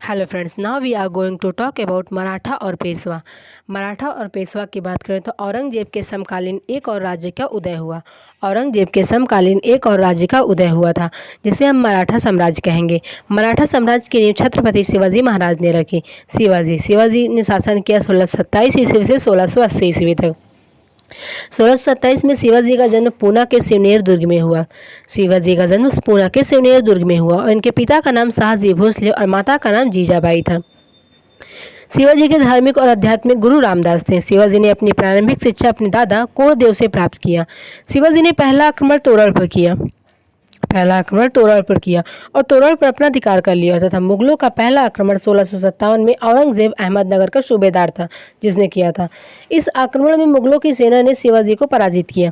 Hello friends, now we are going to talk about Maratha और पेशवा। मराठा और पेशवा की बात करें तो औरंगजेब के समकालीन एक और राज्य का उदय हुआ। औरंगजेब के समकालीन एक और राज्य का उदय हुआ था जिसे हम मराठा साम्राज्य कहेंगे। मराठा साम्राज्य की नींव छत्रपति शिवाजी महाराज ने रखी। शिवाजी ने शासन किया 1627 ईस्वी से 1680 ईस्वी तक। 1627 में शिवाजी का जन्म पूना के सिवनेर दुर्ग में हुआ। शिवाजी का जन्म पूना के सिवनेर दुर्ग में हुआ और इनके पिता का नाम शाहजी भोसले और माता का नाम जीजाबाई था। शिवाजी के धार्मिक और आध्यात्मिक गुरु रामदास थे। शिवाजी ने अपनी प्रारंभिक शिक्षा अपने दादा कोरदेव से प्राप्त किया। शिवाजी ने पहला आक्रमण तोरल पर किया और तोरल पर अपना अधिकार कर लिया तथा मुगलों का पहला आक्रमण 1657 में औरंगजेब अहमदनगर का सूबेदार था जिसने किया था। इस आक्रमण में मुगलों की सेना ने शिवाजी को पराजित किया।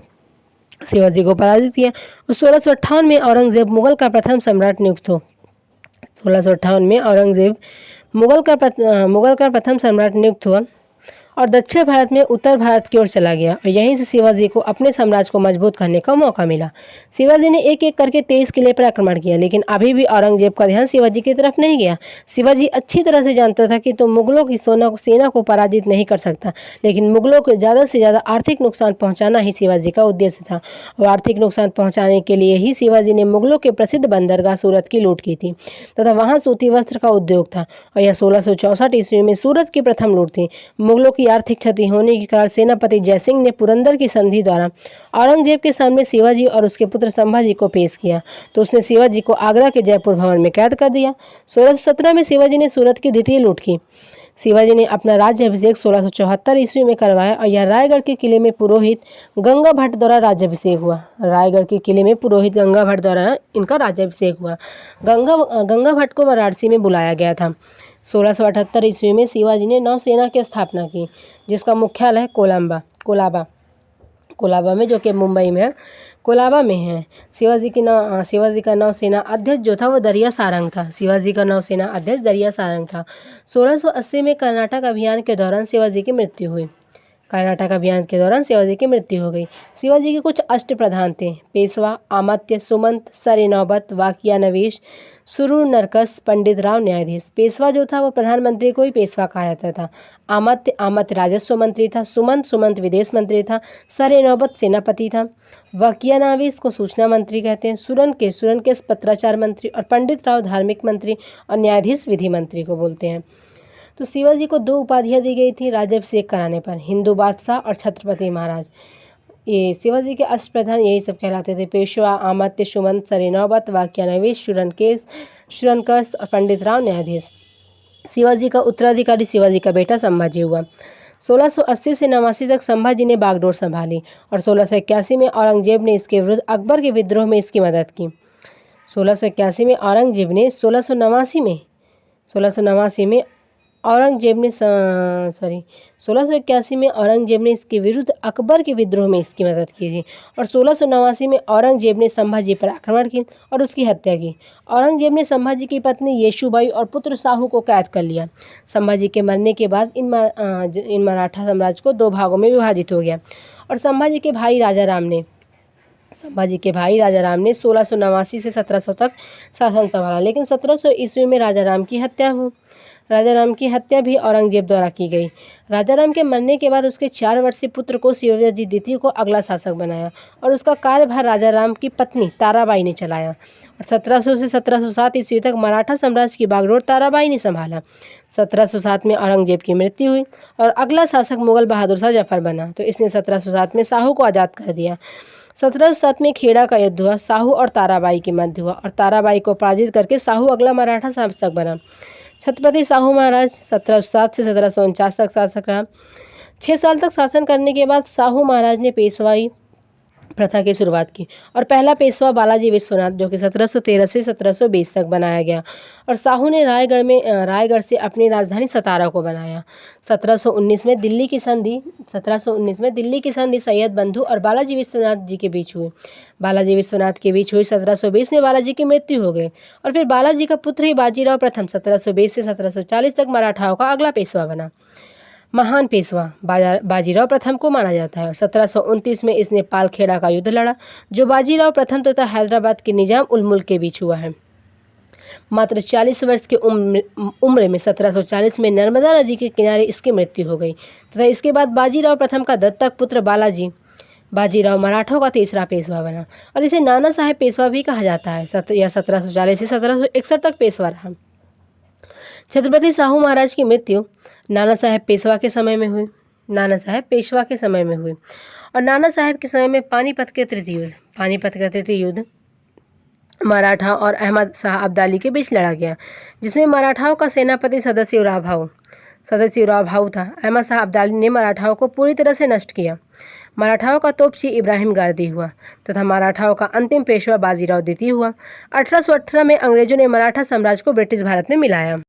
1658 में औरंगजेब मुगल का प्रथम सम्राट नियुक्त हो 1658 में औरंगजेब मुगल का प्रथम सम्राट नियुक्त हुआ और दक्षिण भारत में उत्तर भारत की ओर चला गया और यहीं से शिवाजी को अपने साम्राज्य को मजबूत करने का मौका मिला। शिवाजी ने एक एक करके 23 किले पर आक्रमण किया, लेकिन अभी भी औरंगजेब का ध्यान शिवाजी की तरफ नहीं गया। शिवाजी अच्छी तरह से जानता था कि तो मुगलों की सेना को पराजित नहीं कर सकता, लेकिन मुगलों को ज़्यादा से ज़्यादा आर्थिक नुकसान पहुँचाना ही शिवाजी का उद्देश्य था और आर्थिक नुकसान पहुँचाने के लिए ही शिवाजी ने मुगलों के प्रसिद्ध बंदरगाह सूरत की लूट की थी तथा वहाँ सूती वस्त्र का उद्योग था और यह 1664 ईस्वी में सूरत की प्रथम लूट थी। मुगलों की आर्थिक क्षति होने के कारण सेनापति जयसिंह ने पुरंदर की संधि द्वारा औरंगजेब के सामने शिवाजी और उसके पुत्र संभाजी को पेश किया तो उसने शिवाजी को आगरा के जयपुर भवन में कैद कर दिया। 1617 में शिवाजी ने सूरत की द्वितीय लूट की। शिवाजी ने अपना राज्य अभिषेक 1674 ईस्वी में करवाया और यह रायगढ़ के किले में पुरोहित गंगा भट्ट द्वारा राज्याभिषेक हुआ। रायगढ़ के किले में पुरोहित गंगा भट्ट द्वारा इनका राज्याभिषेक हुआ। गंगा भट्ट को वाराणसी में बुलाया गया था। 1678 ईस्वी में शिवाजी ने नौसेना की स्थापना की जिसका मुख्यालय कोलाबा में, जो कि मुंबई में है, कोलाबा में है। शिवाजी का नौसेना अध्यक्ष जो था वो दरिया सारंग था। 1680 में कर्नाटक अभियान के दौरान शिवाजी की मृत्यु हो गई। शिवाजी के कुछ अष्टप्रधान थे: पेशवा, अमात्य, सुमंत, सरे नौबत, वाकिया नवीश, सुरूर नरकस, पंडित राव न्यायाधीश। पेशवा जो था वो प्रधानमंत्री को ही पेशवा कहा जाता था। अमात्य राजस्व मंत्री था। सुमंत विदेश मंत्री था। सरे नौबत सेनापति था। वाकिया नवीश को सूचना मंत्री कहते हैं। सुरनकेश पत्राचार मंत्री और पंडित राव धार्मिक मंत्री और न्यायाधीश विधि मंत्री को बोलते हैं। तो शिवाजी को 2 उपाधियां दी गई थी राज्याभिषेक कराने पर: हिंदू बादशाह और छत्रपति महाराज। ये शिवाजी के अष्टप्रधान यही सब कहलाते थे: पेशवा, अमात्य, सुमंत, सरे नौबत, वाकिया नवीश, सुरनकेश और पंडित राव न्यायाधीश। शिवाजी का उत्तराधिकारी शिवाजी का बेटा संभाजी हुआ। 1680 से 89 तक संभाजी ने बागडोर संभाली और 1681 में औरंगजेब ने इसके विरुद्ध अकबर के विद्रोह में इसकी मदद की। 1681 में औरंगजेब ने 1689 में इसके विरुद्ध अकबर के विद्रोह में इसकी मदद की थी और 1689 में औरंगजेब ने संभाजी पर आक्रमण की और उसकी हत्या की। औरंगजेब ने संभाजी की पत्नी येशुबाई और पुत्र साहू को कैद कर लिया। संभाजी के मरने के बाद इन मराठा साम्राज्य को 2 भागों में विभाजित हो गया और संभाजी के भाई राजा राम ने 1689 से 1700 तक शासन संभाला, लेकिन 1700 ईस्वी में राजा राम की हत्या भी औरंगजेब द्वारा की गई। राजा राम के मरने के बाद उसके 4 वर्षीय पुत्र को शिवाजी द्वितीय को अगला शासक बनाया और उसका कार्यभार राजा राम की पत्नी ताराबाई ने चलाया और 1700 से 1707 ईस्वी तक मराठा साम्राज्य की बागडोर ताराबाई ने संभाला। 1707 में औरंगजेब की मृत्यु हुई और अगला शासक मुगल बहादुर शाह जफर बना, तो इसने 1707 में साहू को आज़ाद कर दिया। 1707 में खेड़ा का युद्ध हुआ, साहू और ताराबाई के मध्य हुआ और ताराबाई को पराजित करके साहू अगला मराठा शासक बना। छत्रपति साहू महाराज 1707 से 1749 तक शासक रहा। 6 साल तक शासन करने के बाद साहू महाराज ने पेशवाई प्रथा की शुरुआत की और पहला पेशवा बालाजी विश्वनाथ, जो कि 1713 से 1720 तक बनाया गया, और साहू ने रायगढ़ से अपनी राजधानी सतारा को बनाया। 1719 में दिल्ली की संधि सैयद बंधु और बालाजी विश्वनाथ जी के बीच हुई। 1720 में बालाजी की मृत्यु हो गई और फिर बालाजी का पुत्र ही बाजीराव प्रथम 1720 से 1740 तक मराठाओं का अगला पेशवा बना। महान पेशवा बाजीराव प्रथम को माना जाता है। 1729 में इसने पालखेड़ा का युद्ध लड़ा, जो बाजीराव प्रथम तथा हैदराबाद के निजाम उल मुल्क के बीच हुआ है। मात्र 40 वर्ष की उम्र में 1740 में नर्मदा नदी के किनारे इसकी मृत्यु हो गई तथा इसके बाद बाजीराव प्रथम का दत्तक पुत्र बाजीराव मराठों का तीसरा पेशवा बना और इसे नाना साहेब पेशवा भी कहा जाता है। यह 1740 से 1761 तक पेशवा रहा। छत्रपति साहू महाराज की मृत्यु नाना साहेब पेशवा के समय में हुई और नाना साहेब के समय में पानीपत के तृतीय युद्ध मराठा और अहमद शाह अब्दाली के बीच लड़ा गया, जिसमें मराठाओं का सेनापति सदाशिवराव भाऊ था। अहमद शाह अब्दाली ने मराठाओं को पूरी तरह से नष्ट किया। मराठाओं का तोपची इब्राहिम गारदी हुआ तथा मराठाओं का अंतिम पेशवा बाजीराव द्वितीय हुआ। 1818 में अंग्रेजों ने मराठा साम्राज्य को ब्रिटिश भारत में मिलाया।